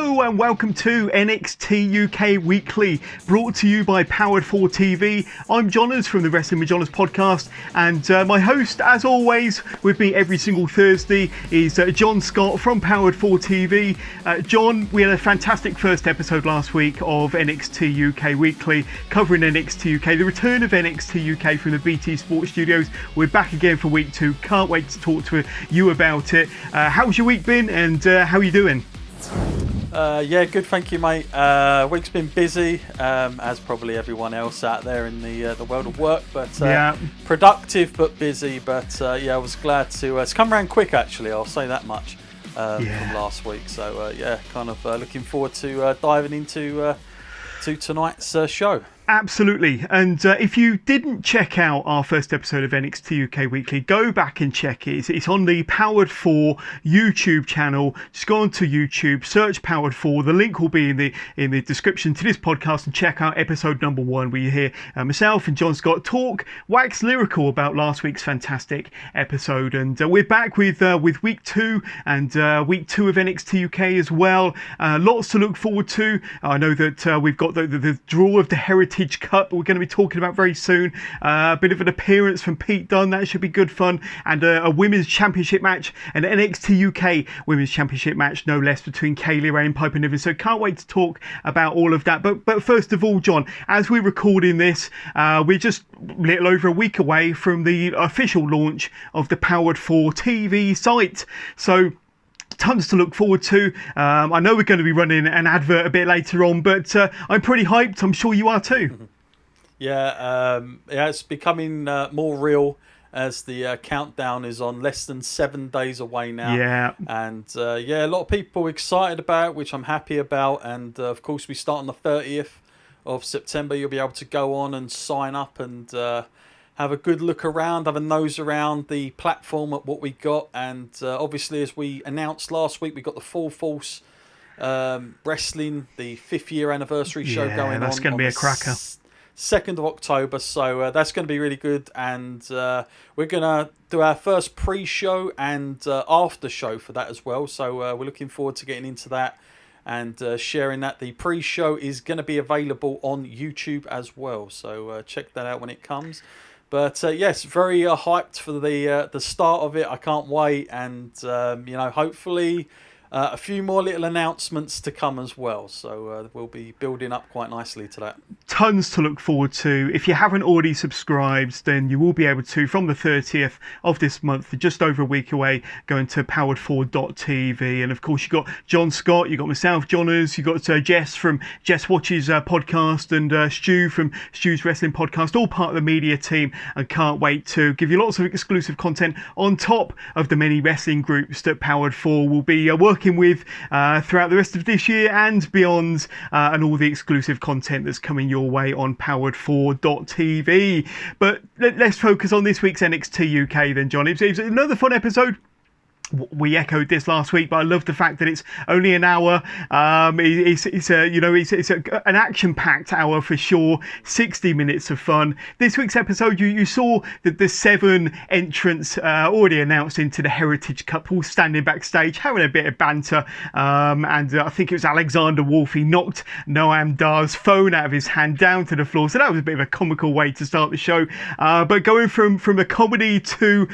Hello and welcome to NXT UK Weekly, brought to you by Powered 4 TV. I'm Jonas from the Wrestling with Jonas podcast, and my host, as always, with me every single Thursday is John Scott from Powered 4 TV. John, we had a fantastic first episode last week of NXT UK Weekly, covering NXT UK, the return of NXT UK from the BT Sports Studios. We're back again for week 2. Can't wait to talk to you about it. How's your week been, and how are you doing? Yeah, good, thank you, mate. Week's been busy, as probably everyone else out there in the world of work, but productive but busy. But I was glad to it's come around quick, actually. I'll say that much from last week. So looking forward to diving into to tonight's show. Absolutely. And if you didn't check out our first episode of NXT UK Weekly, go back and check it. It's on the Powered 4 YouTube channel. Just go onto YouTube, search Powered 4. The link will be in the description to this podcast, and check out episode number 1, where you hear myself and John Scott wax lyrical about last week's fantastic episode. And we're back with week 2 and week 2 of NXT UK as well. Lots to look forward to. I know that we've got the draw of the Heritage Cup we're going to be talking about very soon. A bit of an appearance from Pete Dunne, that should be good fun, and a women's championship match, an NXT UK women's championship match, no less, between Kaylee Ray and Piper Niven. So can't wait to talk about all of that. But first of all, John, as we're recording this, we're just a little over a week away from the official launch of the Powered 4 TV site. So tons to look forward to. I know we're going to be running an advert a bit later on, but I'm pretty hyped. I'm sure you are too. It's becoming more real as the countdown is on less than 7 days away now. Yeah. And a lot of people excited about it, which I'm happy about. And of course, we start on the 30th of September. You'll be able to go on and sign up and have a good look around, have a nose around the platform at what we got. And obviously, as we announced last week, we got the Full Force Wrestling, the 5th year anniversary show going on. That's going to be a cracker. 2nd of October, so that's going to be really good. And we're going to do our first pre-show and after show for that as well. So we're looking forward to getting into that and sharing that. The pre-show is going to be available on YouTube as well, so check that out when it comes. But yes, very hyped for the start of it. I can't wait, and hopefully a few more little announcements to come as well. So we'll be building up quite nicely to that. Tons to look forward to. If you haven't already subscribed, then you will be able to from the 30th of this month, just over a week away, going to powered4.tv. And of course, you've got John Scott, you've got myself, Jonas, you've got Jess from Jess Watches podcast, and Stu from Stu's Wrestling podcast, all part of the media team, and can't wait to give you lots of exclusive content on top of the many wrestling groups that Powered 4 will be working with throughout the rest of this year and beyond, and all the exclusive content that's coming your way on powered4.tv. But let's focus on this week's NXT UK then, John. It was another fun episode. We echoed this last week, but I love the fact that it's only an hour. It's an action-packed hour for sure. 60 minutes of fun. This week's episode, you saw that the 7 entrants already announced into the Heritage Cup, all standing backstage, having a bit of banter. And I think it was Alexander Wolfe. He knocked Noam Dar's phone out of his hand down to the floor. So that was a bit of a comical way to start the show. But going from a comedy to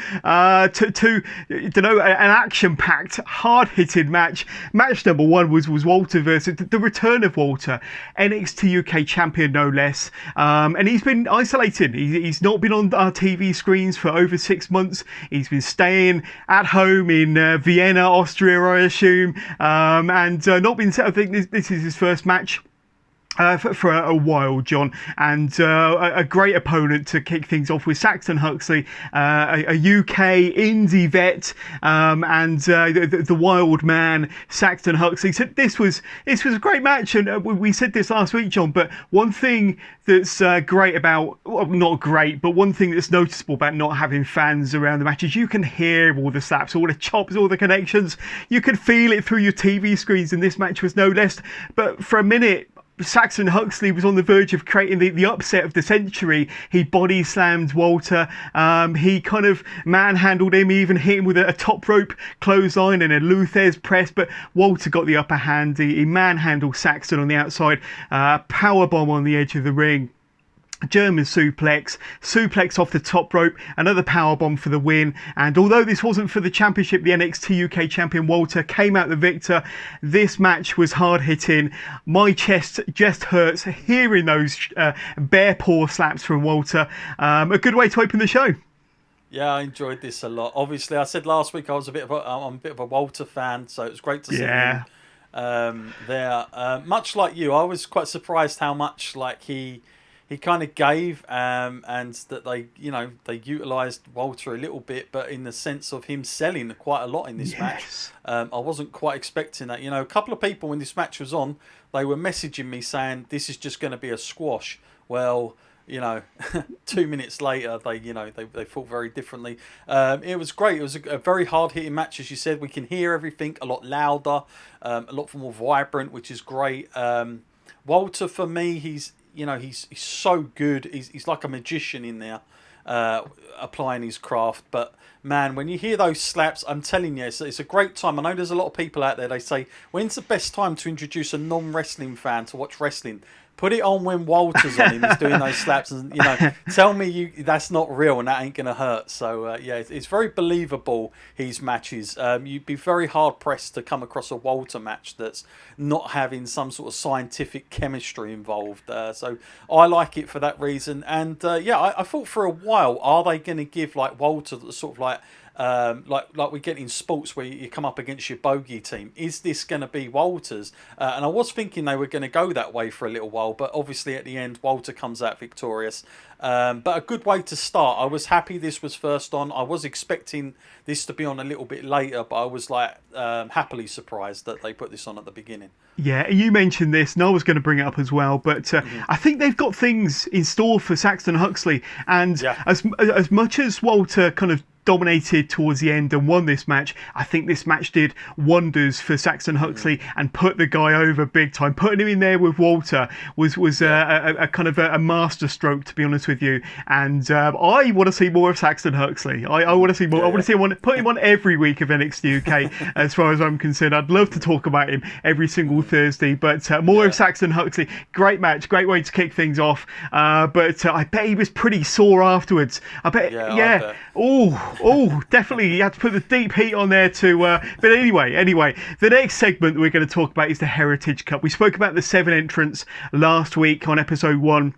an action-packed, hard-hitting match. Match number 1 was Walter versus the return of Walter, NXT UK champion no less. And he's been isolated. He's not been on our TV screens for over 6 months. He's been staying at home in Vienna, Austria, I assume, and not been. I think this is his first match for a while, John, and a great opponent to kick things off with Saxon Huxley, a UK indie vet, and the wild man Saxon Huxley. So this was a great match, and we said this last week, John. But one thing that's great about, well, not great, but one thing that's noticeable about not having fans around the matches, you can hear all the slaps, all the chops, all the connections. You could feel it through your TV screens, and this match was no less. But for a minute, Saxon Huxley was on the verge of creating the upset of the century. He body slammed Walter. He kind of manhandled him. He even hit him with a top rope clothesline and a Luthez press. But Walter got the upper hand. He manhandled Saxon on the outside. Powerbomb on the edge of the ring. German suplex off the top rope, another powerbomb for the win. And although this wasn't for the championship, the NXT UK champion Walter came out the victor. This match was hard hitting. My chest just hurts hearing those bare paw slaps from Walter. A good way to open the show. Yeah, I enjoyed this a lot. Obviously, I said last week I'm a bit of a Walter fan, so it was great to see him there. Much like you, I was quite surprised how much like he kind of gave, and that they utilised Walter a little bit, but in the sense of him selling quite a lot in this match. I wasn't quite expecting that. A couple of people when this match was on, they were messaging me saying this is just going to be a squash. Well, 2 minutes later, they thought very differently. It was great. It was a very hard hitting match, as you said. We can hear everything a lot louder, a lot more vibrant, which is great. Walter, for me, he's so good. He's like a magician in there, applying his craft. But man, when you hear those slaps, I'm telling you, it's a great time. I know there's a lot of people out there. They say, when's the best time to introduce a non-wrestling fan to watch wrestling? Put it on when Walter's on him. He's doing those slaps, and tell me that's not real and that ain't gonna hurt. So it's very believable. His matches. You'd be very hard pressed to come across a Walter match that's not having some sort of scientific chemistry involved. So I like it for that reason. And I thought for a while, are they going to give like Walter the sort of like we get in sports where you come up against your bogey team? Is this going to be Walter's? And I was thinking they were going to go that way for a little while, but obviously at the end Walter comes out victorious. But a good way to start. I was happy this was first on. I was expecting this to be on a little bit later, but I was like happily surprised that they put this on at the beginning. Yeah, you mentioned this, and I was going to bring it up as well, but I think they've got things in store for Saxon Huxley, and as much as Walter kind of dominated towards the end and won this match, I think this match did wonders for Saxon Huxley and put the guy over big time. Putting him in there with Walter was a kind of a master stroke, to be honest with you. And I want to see more of Saxon Huxley. I want to see more. I want to see him put him on every week of NXT UK. As far as I'm concerned, I'd love to talk about him every single Thursday. But more of Saxon Huxley. Great match, great way to kick things off. But I bet he was pretty sore afterwards. I bet. Oh, definitely. You had to put the deep heat on there too. But anyway, the next segment that we're going to talk about is the Heritage Cup. We spoke about the 7 entrants last week on episode 1.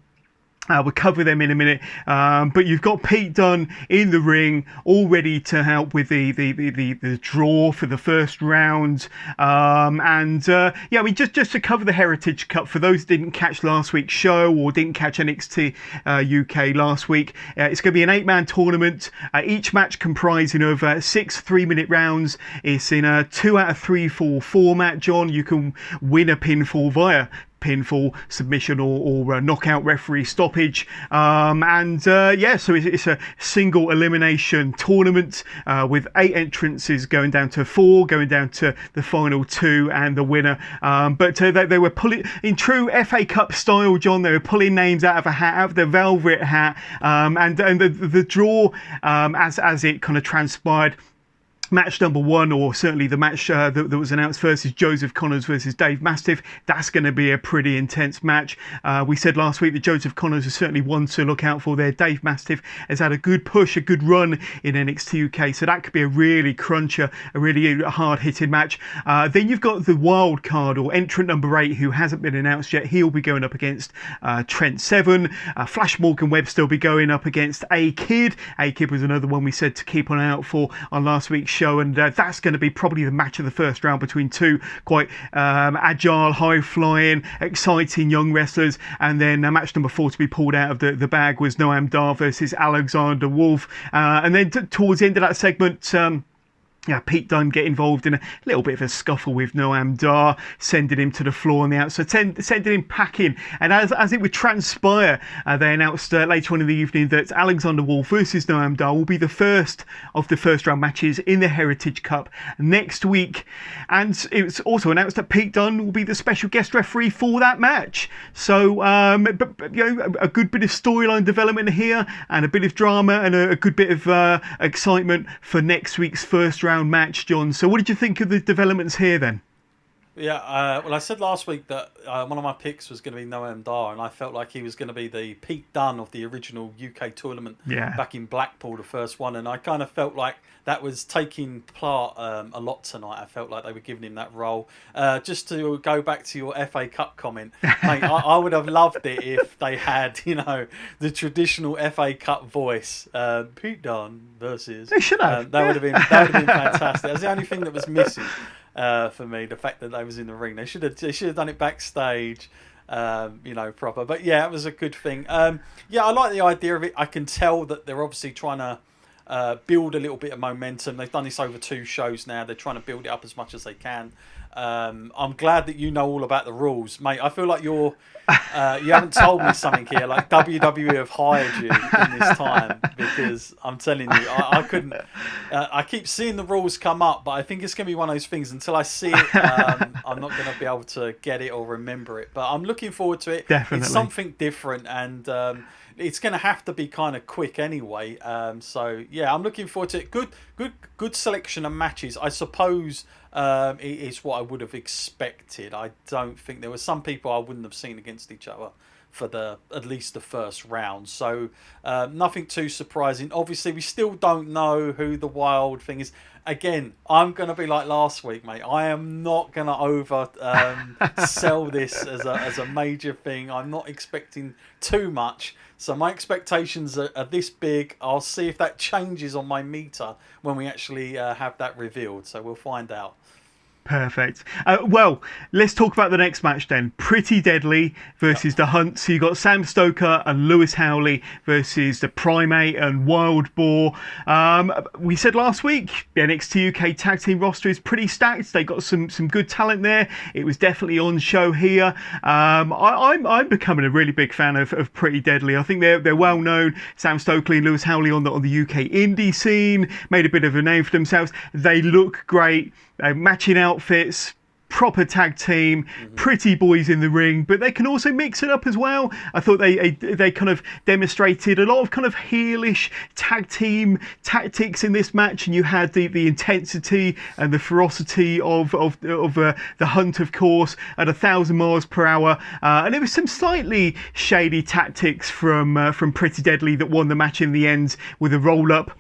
We'll cover them in a minute, but you've got Pete Dunne in the ring, all ready to help with the draw for the first round. Just to cover the Heritage Cup for those who didn't catch last week's show or didn't catch NXT UK last week, it's going to be an 8-man tournament. Each match comprising of 6 3-minute rounds. It's in a 2 out of 3 fall format. John, you can win a pinfall via pinfall, submission, or knockout referee stoppage. So it's a single elimination tournament with 8 entrances going down to 4, going down to the final 2 and the winner. They were pulling, in true FA Cup style, John, they were pulling names out of a hat, out of the velvet hat, and the draw as it kind of transpired. Match number 1, or certainly the match that was announced first, is Joseph Connors versus Dave Mastiff. That's going to be a pretty intense match. We said last week that Joseph Connors is certainly one to look out for there. Dave Mastiff has had a good push, a good run in NXT UK, so that could be a really cruncher, a really hard-hitting match. Then you've got the wild card, or entrant number 8, who hasn't been announced yet. He'll be going up against Trent Seven. Flash Morgan Webster will be going up against A-Kid. A-Kid was another one we said to keep an eye out for on last week's show, and that's going to be probably the match of the first round between 2 quite agile, high-flying, exciting young wrestlers. And then match number 4 to be pulled out of the bag was Noam Dar versus Alexander Wolf. And then towards the end of that segment, Pete Dunne get involved in a little bit of a scuffle with Noam Dar, sending him to the floor on the outside, sending him packing. And as it would transpire, they announced later on in the evening that Alexander Wolf versus Noam Dar will be the first of the first round matches in the Heritage Cup next week. And it was also announced that Pete Dunne will be the special guest referee for that match. So, a good bit of storyline development here, and a bit of drama, and a good bit of excitement for next week's first round match, John. So what did you think of the developments here then? Yeah, well, I said last week that one of my picks was going to be Noam Dar, and I felt like he was going to be the Pete Dunne of the original UK tournament back in Blackpool, the first one, and I kind of felt like that was taking part a lot tonight. I felt like they were giving him that role. Just to go back to your FA Cup comment, mate, I would have loved it if they had, the traditional FA Cup voice, Pete Dunne versus. They should have. That would have been fantastic. That's the only thing that was missing. For me, the fact that they was in the ring, they should have done it backstage, proper. But yeah, it was a good thing. I like the idea of it. I can tell that they're obviously trying to build a little bit of momentum. They've done this over 2 shows now. They're trying to build it up as much as they can. I'm glad that you know all about the rules, mate. I feel like you haven't told me something here. Like WWE have hired you in this time, because I'm telling you, I couldn't. I keep seeing the rules come up, but I think it's going to be one of those things. Until I see it, I'm not going to be able to get it or remember it. But I'm looking forward to it. Definitely, it's something different, and it's going to have to be kind of quick anyway. So yeah, I'm looking forward to it. Good selection of matches, I suppose. It's what I would have expected. I don't think there were some people I wouldn't have seen against each other for at least the first round. So nothing too surprising. Obviously, we still don't know who the wild thing is. Again, I'm going to be like last week, mate. I am not going to over sell this as a major thing. I'm not expecting too much. So my expectations are this big. I'll see if that changes on my meter when we actually have that revealed. So we'll find out. Perfect. Well, let's talk about the next match then. Pretty Deadly versus the Hunt. So you got Sam Stoker and Lewis Howelly versus the Primate and Wild Boar. We said last week the NXT UK tag team roster is pretty stacked. They got some good talent there. It was definitely on show here. I'm becoming a really big fan of Pretty Deadly. I think they're well known. Sam Stokely and Lewis Howelly on the UK indie scene made a bit of a name for themselves. They look great. Matching outfits, proper tag team, pretty boys in the ring, but they can also mix it up as well. I thought they kind of demonstrated a lot of kind of heelish tag team tactics in this match, and you had the intensity and the ferocity of the Hunt, of course, at 1,000 miles per hour, and there was some slightly shady tactics from Pretty Deadly that won the match in the end with a roll up.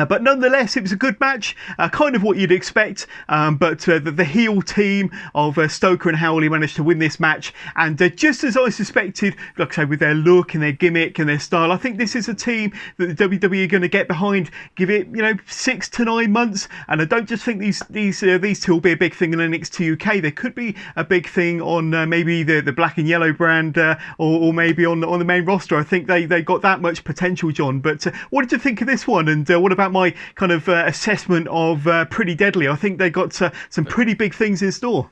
But nonetheless, it was a good match, kind of what you'd expect. But the heel team of Stoker and Howelly managed to win this match. And just as I suspected, like I say, with their look and their gimmick and their style, I think this is a team that the WWE are going to get behind. Give it, 6 to 9 months. And I don't just think these two will be a big thing in NXT UK. They could be a big thing on maybe the black and yellow brand or maybe on the main roster. I think they got that much potential, John. But what did you think of this one? And what about my kind of assessment of Pretty Deadly? I think they got some pretty big things in store.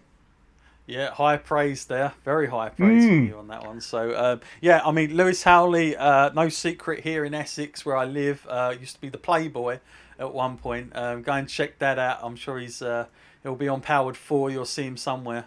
Yeah, high praise there. Very high praise from you on that one. So, I mean, Lewis Howelly, no secret here in Essex where I live, used to be the Playboy at one point. Go and check that out. I'm sure he'll be on Powered 4. You'll see him somewhere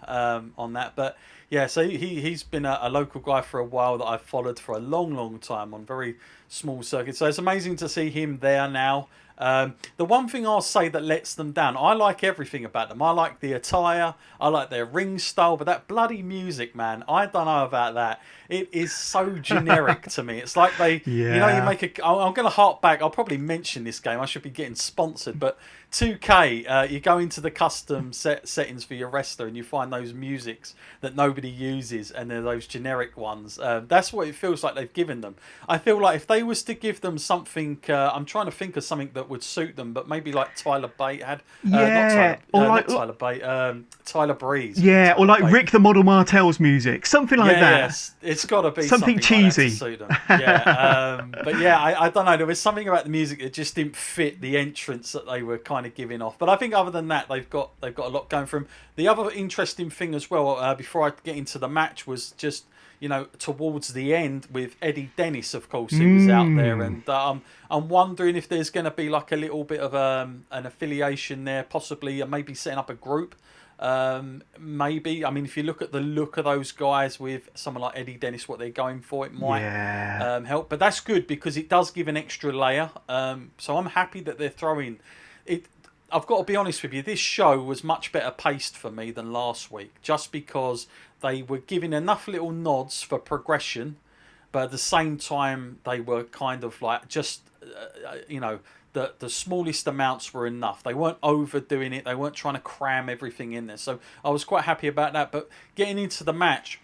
on that. But yeah, so he's been a local guy for a while that I've followed for a long, long time on very small circuits. So it's amazing to see him there now. The one thing I'll say that lets them down, I like everything about them. I like the attire, I like their ring style, but that bloody music, man, I don't know about that. It is so generic to me. It's like they, you make I'm going to hark back. I'll probably mention this game. I should be getting sponsored, but 2K, you go into the custom settings for your wrestler and you find those musics that nobody uses, and they're those generic ones. That's what it feels like they've given them. I feel like if they was to give them something, I'm trying to think of something that would suit them, but maybe like Tyler Bate had. Not Tyler Bate, Tyler Breeze. Yeah, or like Rick the Model Martel's music, something like that. Yes, it's got to be something cheesy. Like to suit them. Yeah, but yeah, I don't know. There was something about the music that just didn't fit the entrance that they were kind kind of giving off. But I think other than that, they've got a lot going for them. The other interesting thing as well, before I get into the match, was just, you know, towards the end with Eddie Dennis, of course, he was out there, and I'm wondering if there's going to be like a little bit of an affiliation there, possibly, maybe setting up a group. Maybe, I mean, if you look at the look of those guys with someone like Eddie Dennis, what they're going for, it might help. But that's good because it does give an extra layer. So I'm happy that they're throwing it. I've got to be honest with you, this show was much better paced for me than last week, just because they were giving enough little nods for progression, but at the same time they were kind of like just, you know, the smallest amounts were enough. They weren't overdoing it. They weren't trying to cram everything in there. So I was quite happy about that. But getting into the match,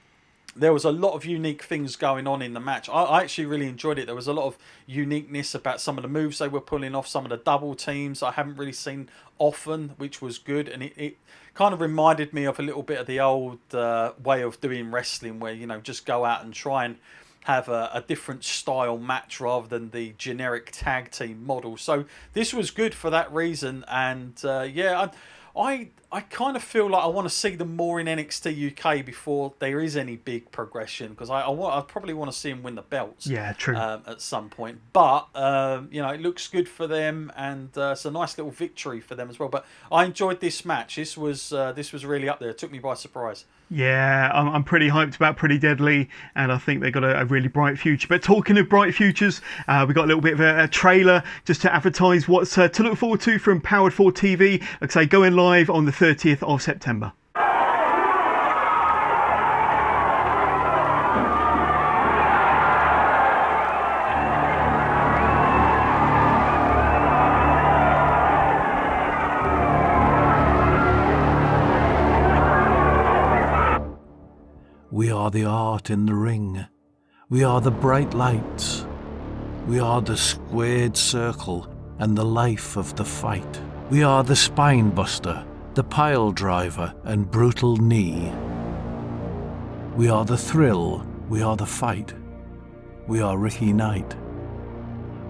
there was a lot of unique things going on in the match. I actually really enjoyed it. There was a lot of uniqueness about some of the moves they were pulling off, some of the double teams I haven't really seen often, which was good. And it kind of reminded me of a little bit of the old way of doing wrestling, where, you know, just go out and try and have a different style match rather than the generic tag team model. So this was good for that reason. And I kind of feel like I want to see them more in NXT UK before there is any big progression, because I probably want to see them win the belts. Yeah, true. At some point, but you know, it looks good for them, and it's a nice little victory for them as well. But I enjoyed this match. This was really up there. It took me by surprise. Yeah, I'm pretty hyped about Pretty Deadly, and I think they've got a really bright future. But talking of bright futures, we got a little bit of a trailer just to advertise what's to look forward to from Powered 4 TV. Like I say, going live on the 30th of September. We are the art in the ring. We are the bright lights. We are the squared circle and the life of the fight. We are the spine buster, the pile driver and brutal knee. We are the thrill. We are the fight. We are Ricky Knight.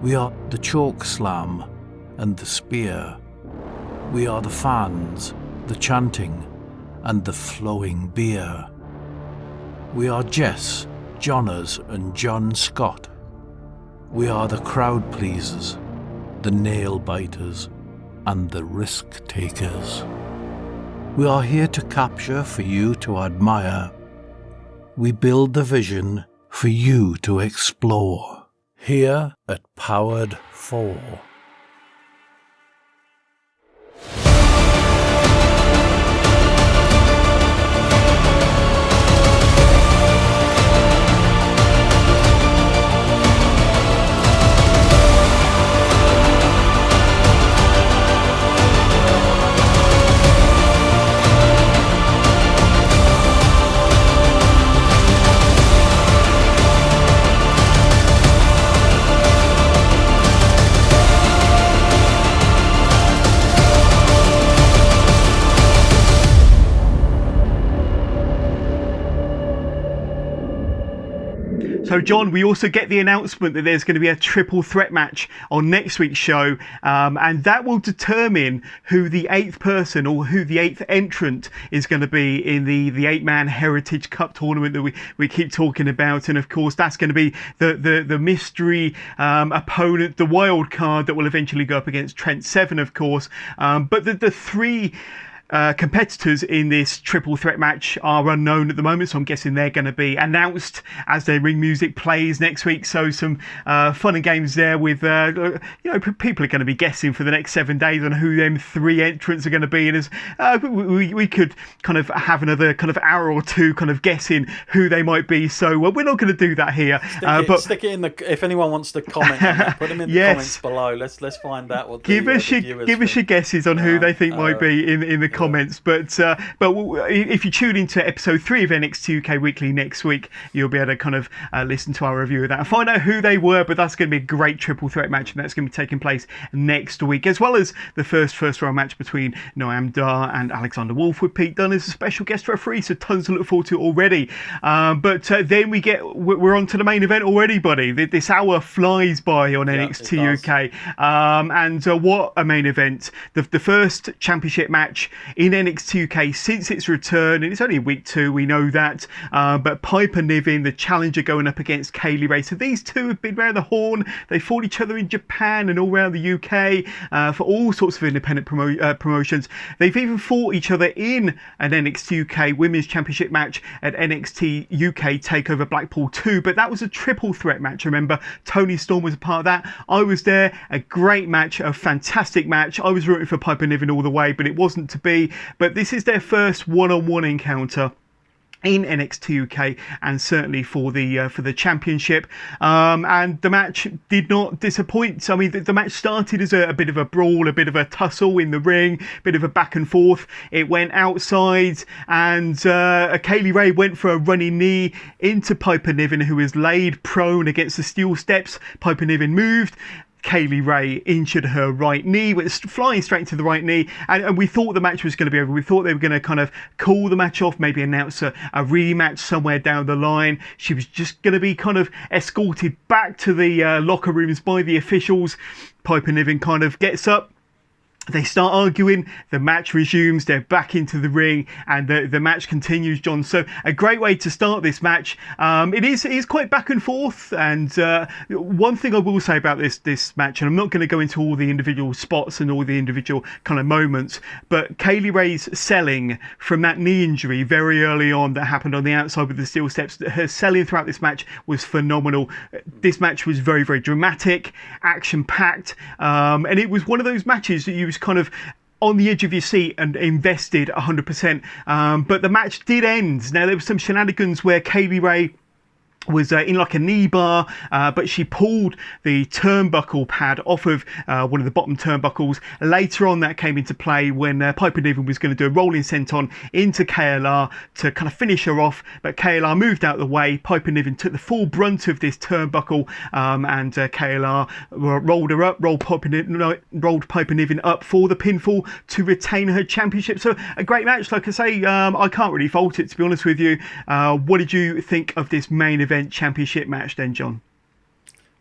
We are the choke slam and the spear. We are the fans, the chanting and the flowing beer. We are Jess, Johners and John Scott. We are the crowd pleasers, the nail biters and the risk takers. We are here to capture for you to admire. We build the vision for you to explore. Here at Powered 4. So, John, we also get the announcement that there's going to be a triple threat match on next week's show, and that will determine who the eighth person or who the eighth entrant is going to be in the 8-man Heritage Cup tournament that we keep talking about. And, of course, that's going to be the mystery opponent, the wild card that will eventually go up against Trent Seven, of course. But the three competitors in this triple threat match are unknown at the moment, so I'm guessing they're going to be announced as their ring music plays next week. So some fun and games there with people are going to be guessing for the next 7 days on who them three entrants are going to be, and as we could kind of have another kind of hour or two kind of guessing who they might be. So we're not going to do that here. Stick it in the, if anyone wants to comment on that, put them in the comments below. Let's find out what give us your guesses on who they think might be in the comments. But if you tune into episode 3 of NXT UK Weekly next week, you'll be able to kind of listen to our review of that and find out who they were. But that's going to be a great triple threat match, and that's going to be taking place next week, as well as the first round match between Noam Dar and Alexander Wolf, with Pete Dunne as a special guest referee. So tons to look forward to already. But then we're on to the main event already, buddy. This hour flies by on NXT UK. And what a main event. The first championship match in NXT UK since its return, and it's only week 2, we know that. But Piper Niven, the challenger, going up against Kaylee Ray. So these two have been round the horn. They fought each other in Japan and all around the UK for all sorts of independent promotions. They've even fought each other in an NXT UK Women's Championship match at NXT UK Takeover Blackpool 2, but that was a triple threat match. Remember, Tony Storm was a part of that. I was there. A great match, a fantastic match. I was rooting for Piper Niven all the way, but it wasn't to be. But this is their first one-on-one encounter in NXT UK, and certainly for the championship, and the match did not disappoint. So, I mean, the match started as a bit of a brawl, a bit of a tussle in the ring, a bit of a back and forth. It went outside, and Kaylee Ray went for a running knee into Piper Niven, who was laid prone against the steel steps. Piper Niven moved. Kaylee Ray injured her right knee, was flying straight into the right knee, and we thought the match was going to be over. We thought they were going to kind of call the match off, maybe announce a rematch somewhere down the line. She was just going to be kind of escorted back to the locker rooms by the officials. Piper Niven kind of gets up. They start arguing, the match resumes, they're back into the ring, and the match continues, John. So a great way to start this match. It is quite back and forth, and one thing I will say about this match, and I'm not going to go into all the individual spots and all the individual kind of moments, but Kaylee Ray's selling from that knee injury very early on that happened on the outside with the steel steps, her selling throughout this match was phenomenal. This match was very, very dramatic, action-packed, and it was one of those matches that you was kind of on the edge of your seat and invested 100%. But the match did end. Now, there were some shenanigans where Kaylee Ray was in like a knee bar, but she pulled the turnbuckle pad off of one of the bottom turnbuckles. Later on, that came into play when Piper Niven was going to do a rolling senton into KLR to kind of finish her off, but KLR moved out of the way. Piper Niven took the full brunt of this turnbuckle, and KLR rolled her up, rolled Piper Niven up for the pinfall to retain her championship. So a great match, like I say. I can't really fault it, to be honest with you. What did you think of this main event championship match then, John?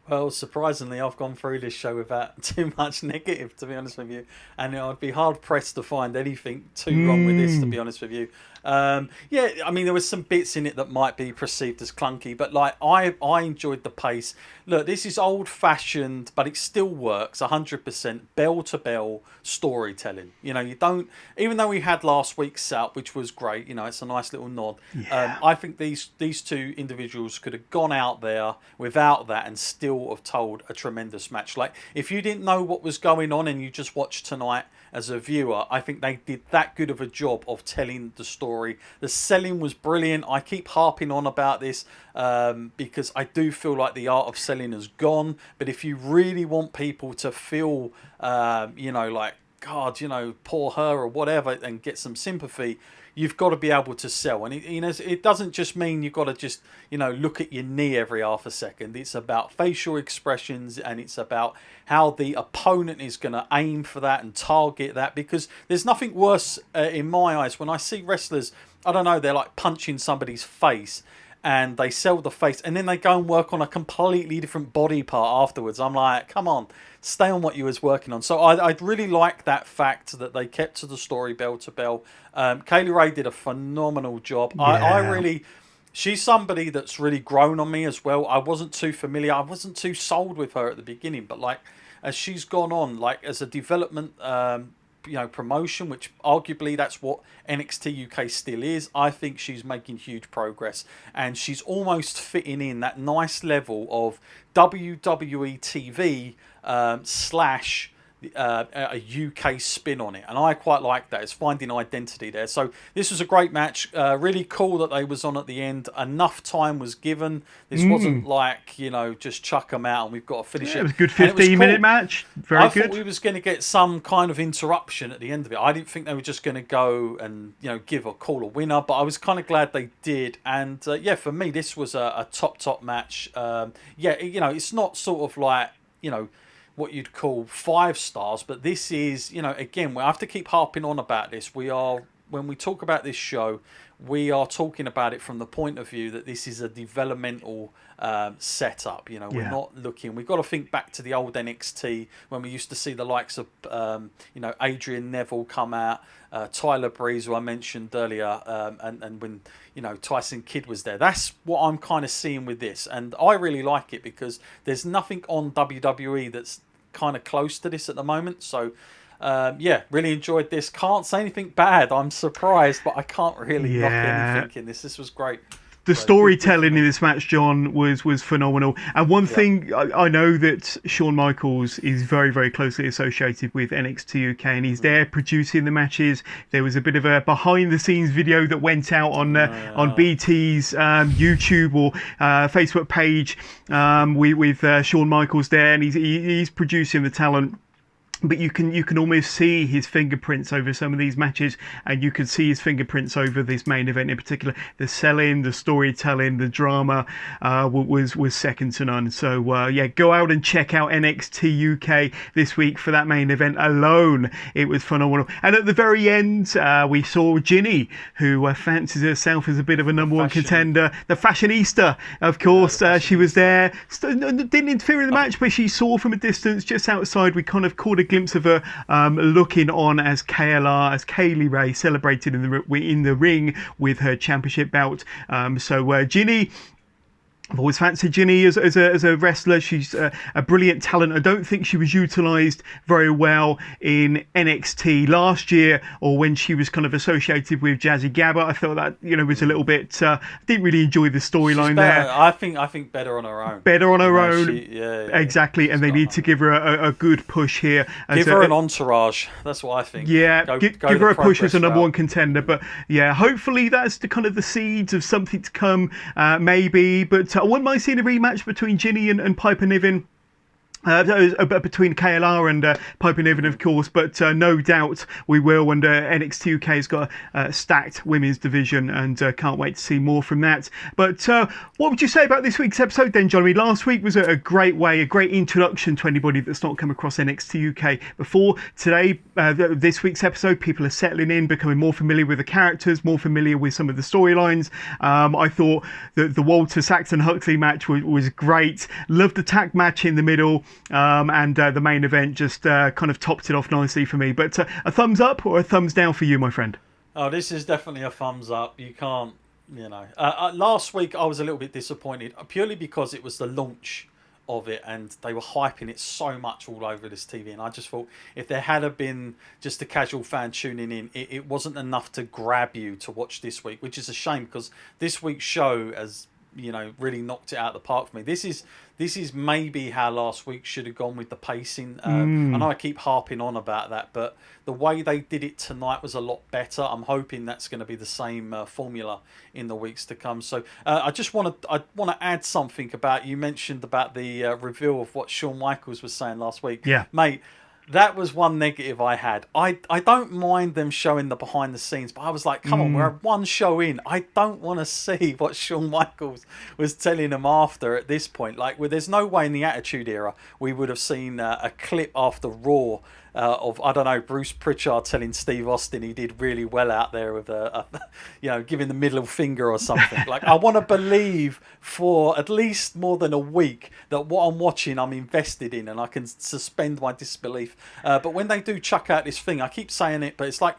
Well, surprisingly, I've gone through this show without too much negative, to be honest with you, and I'd be hard pressed to find anything too wrong with this, to be honest with you. Yeah, I mean, there was some bits in it that might be perceived as clunky, but like I enjoyed the pace. Look, this is old-fashioned, but it still works 100%. Bell-to-bell storytelling. You know, you don't, even though we had last week's set, which was great. You know, it's a nice little nod. Yeah. I think these two individuals could have gone out there without that and still have told a tremendous match. Like, if you didn't know what was going on and you just watched tonight as a viewer, I think they did that good of a job of telling the story. The selling was brilliant. I keep harping on about this because I do feel like the art of selling has gone. But if you really want people to feel, you know, like, God, you know, poor her or whatever, and get some sympathy, you've got to be able to sell. And it doesn't just mean you've got to just, you know, look at your knee every half a second. It's about facial expressions, and it's about how the opponent is going to aim for that and target that, because there's nothing worse in my eyes when I see wrestlers, I don't know, they're like punching somebody's face and they sell the face and then they go and work on a completely different body part afterwards. I'm like, come on, stay on what you was working on. So I'd really like that fact that they kept to the story bell to bell. Kaylee Ray did a phenomenal job. Yeah. She's somebody that's really grown on me as well. I wasn't too familiar. I wasn't too sold with her at the beginning, but like as she's gone on, like as a development, you know, promotion, which arguably that's what NXT UK still is, I think she's making huge progress, and she's almost fitting in that nice level of WWE TV / a UK spin on it, and I quite like that. It's finding identity there. So this was a great match. Really cool that they was on at the end. Enough time was given. This wasn't like, just chuck them out and we've got to finish it. It was a good 15-minute match. Very good. I thought we was going to get some kind of interruption at the end of it. I didn't think they were just going to go and call a winner, but I was kind of glad they did. And for me, this was a top match. It's not sort of like what you'd call 5 stars, but this is, again, we have to keep harping on about this. When we talk about this show, we are talking about it from the point of view that this is a developmental setup. We're not looking. We've got to think back to the old NXT when we used to see the likes of, Adrian Neville come out, Tyler Breeze, who I mentioned earlier, and when Tyson Kidd was there. That's what I'm kind of seeing with this, and I really like it because there's nothing on WWE that's kind of close to this at the moment. So really enjoyed this. Can't say anything bad. I'm surprised, but I can't really knock anything in this. This was great. The storytelling in this match, John, was phenomenal. And one thing, I know that Shawn Michaels is very, very closely associated with NXT UK, and he's there producing the matches. There was a bit of a behind-the-scenes video that went out on BT's YouTube or Facebook page with Shawn Michaels there, and he's producing the talent. But you can almost see his fingerprints over some of these matches, and you can see his fingerprints over this main event in particular. The selling, the storytelling, the drama was second to none. So go out and check out NXT UK this week for that main event alone. It was phenomenal. And at the very end, we saw Ginny, who fancies herself as a bit of a number one contender. The fashionista, of course. She was there. Didn't interfere in the match, but she saw from a distance just outside. We kind of caught a glimpse of her looking on as KLR, as Kaylee Ray celebrated in the ring with her championship belt. So Ginny, I've always fancied Ginny as a wrestler. She's a brilliant talent. I don't think she was utilised very well in NXT last year, or when she was kind of associated with Jazzy Gabba. I thought that was a little bit. Didn't really enjoy the storyline there. I think better on her own. Better on her own. Exactly, and they need to give her a good push here. Give her an entourage. That's what I think. Yeah, give her a push as a number one contender. But hopefully that's the seeds of something to come. Maybe, but. I wouldn't mind seeing a rematch between Ginny and Piper Niven. Between KLR and Piper Niven, of course, but no doubt we will. And NXT UK has got a stacked women's division, and can't wait to see more from that. But what would you say about this week's episode then, John? I mean, last week was a great introduction to anybody that's not come across NXT UK before. Today, this week's episode, people are settling in, becoming more familiar with the characters, more familiar with some of the storylines. I thought that the Walter Saxon Huxley match was great. Loved the tag match in the middle. And the main event just kind of topped it off nicely for me. But a thumbs up or a thumbs down for you, my friend? Oh, this is definitely a thumbs up. You can't, last week I was a little bit disappointed, purely because it was the launch of it and they were hyping it so much all over this TV, and I just thought if there had been just a casual fan tuning in, it wasn't enough to grab you to watch this week, which is a shame, because this week's show has really knocked it out of the park for me. This is maybe how last week should have gone with the pacing. I know I keep harping on about that, but the way they did it tonight was a lot better. I'm hoping that's going to be the same formula in the weeks to come. So I want to add something about, you mentioned about the reveal of what Shawn Michaels was saying last week. Yeah, mate. That was one negative I had. I don't mind them showing the behind the scenes, but I was like, come on, we're one show in. I don't want to see what Shawn Michaels was telling them after at this point. Like, there's no way in the Attitude Era we would have seen a clip after Raw of, I don't know, Bruce Pritchard telling Steve Austin he did really well out there with giving the middle finger or something. Like, I want to believe for at least more than a week that what I'm watching I'm invested in and I can suspend my disbelief. But when they do chuck out this thing, I keep saying it, but it's like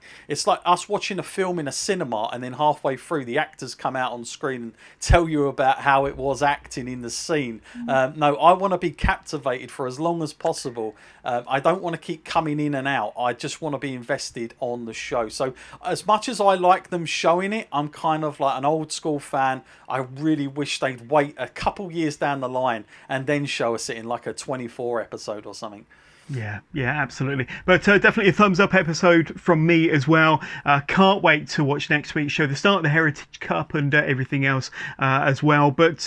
us watching a film in a cinema and then halfway through the actors come out on screen and tell you about how it was acting in the scene. No, I want to be captivated for as long as possible. I don't want to keep coming in and out. I just want to be invested on the show. So as much as I like them showing it, I'm kind of like an old school fan. I really wish they'd wait a couple years down the line and then show us it in like a 24 episode or something. Yeah, absolutely. But definitely a thumbs up episode from me as well. Can't wait to watch next week's show, the start of the Heritage Cup and everything else as well. But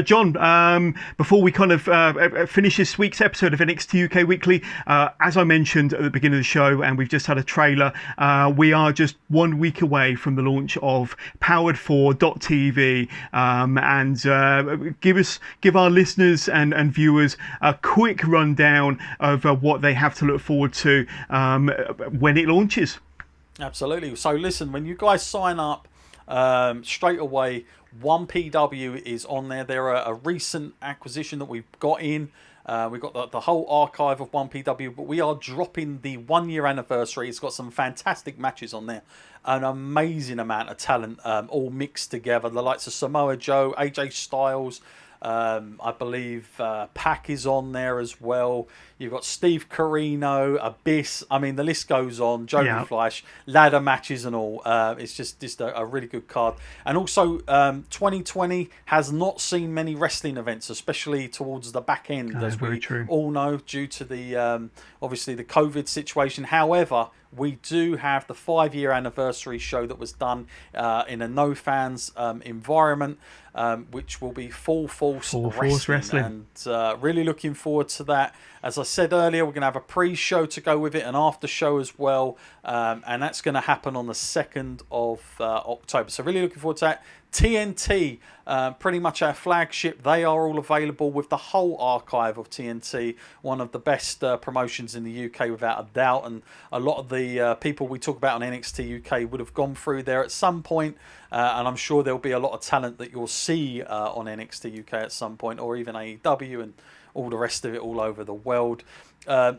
John, before we kind of finish this week's episode of NXT UK Weekly, as I mentioned at the beginning of the show, and we've just had a trailer, we are just 1 week away from the launch of Powered4.tv, and give our listeners and viewers a quick rundown of what they have to look forward to when it launches. Absolutely. So listen, when you guys sign up, straight away, 1PW is on there. They're a recent acquisition that we've got in. We've got the whole archive of 1PW, but we are dropping the 1 year anniversary. It's got some fantastic matches on there. An amazing amount of talent, all mixed together. The likes of Samoa Joe, AJ Styles, I believe Pac is on there as well. You've got Steve Corino, Abyss. I mean, the list goes on. Jody Fleisch, ladder matches and all. It's just a really good card. And also, 2020 has not seen many wrestling events, especially towards the back end, as we all know, due to the obviously the COVID situation. However, we do have the 5 year anniversary show that was done in a no fans environment, which will be Full Force Wrestling. And really looking forward to that. As I said earlier, we're going to have a pre-show to go with it, an after show as well, and that's going to happen on the 2nd of October. So really looking forward to that. TNT, pretty much our flagship. They are all available with the whole archive of TNT, one of the best promotions in the UK without a doubt, and a lot of the people we talk about on NXT UK would have gone through there at some point, and I'm sure there'll be a lot of talent that you'll see on NXT UK at some point, or even AEW and all the rest of it all over the world. I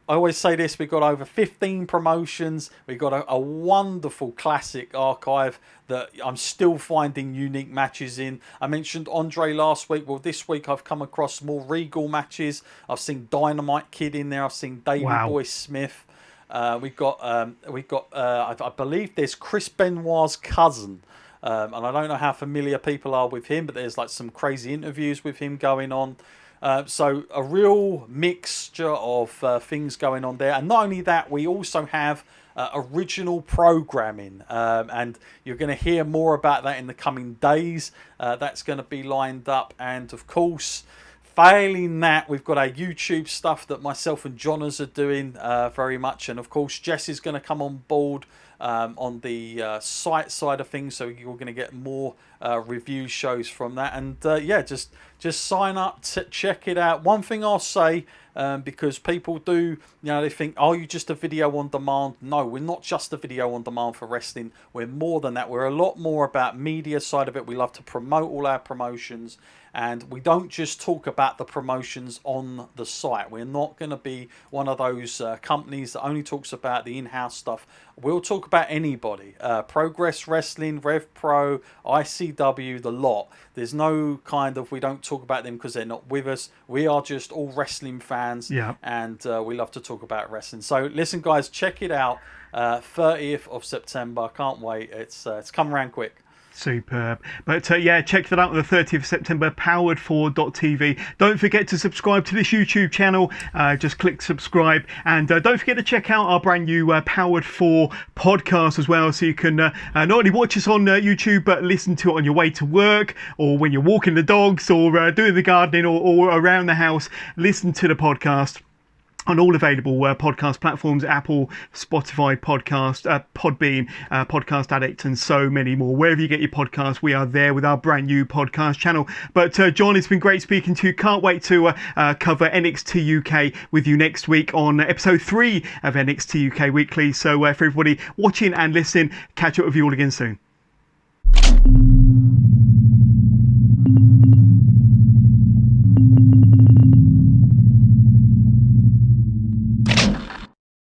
always say this, we've got over 15 promotions. We've got a wonderful classic archive that I'm still finding unique matches in. I mentioned Andre last week. Well, this week I've come across more Regal matches. I've seen Dynamite Kid in there. I've seen Davey Boy Smith. We've got I believe there's Chris Benoit's cousin. And I don't know how familiar people are with him, but there's like some crazy interviews with him going on. So a real mixture of things going on there. And not only that, we also have original programming. And you're going to hear more about that in the coming days. That's going to be lined up. And of course, failing that, we've got our YouTube stuff that myself and Jonas are doing very much. And of course, Jess is going to come on board on the site side of things, so you're going to get more review shows from that. And just sign up, check it out. One thing I'll say, because people do, they think, are you just a video on demand? No, we're not just a video on demand for wrestling. We're more than that. We're a lot more about media side of it. We love to promote all our promotions, and we don't just talk about the promotions on the site. We're not going to be one of those companies that only talks about the in-house stuff. We'll talk about anybody. Progress Wrestling, Rev Pro, ICW, the lot. There's no kind of, we don't talk about them because they're not with us. We are just all wrestling fans, and we love to talk about wrestling. So listen, guys, check it out. 30th of September. Can't wait. It's come around quick. Superb. But check that out on the 30th of September, Powered4.tv. Don't forget to subscribe to this YouTube channel. Just click subscribe. And don't forget to check out our brand new Powered 4 podcast as well. So you can not only watch us on YouTube, but listen to it on your way to work, or when you're walking the dogs, or doing the gardening, or around the house. Listen to the podcast on all available podcast platforms: Apple, Spotify, Podbean, Podcast Addict, and so many more. Wherever you get your podcasts, we are there with our brand new podcast channel. But John, it's been great speaking to you. Can't wait to cover NXT UK with you next week on episode 3 of NXT UK Weekly. So for everybody watching and listening, catch up with you all again soon.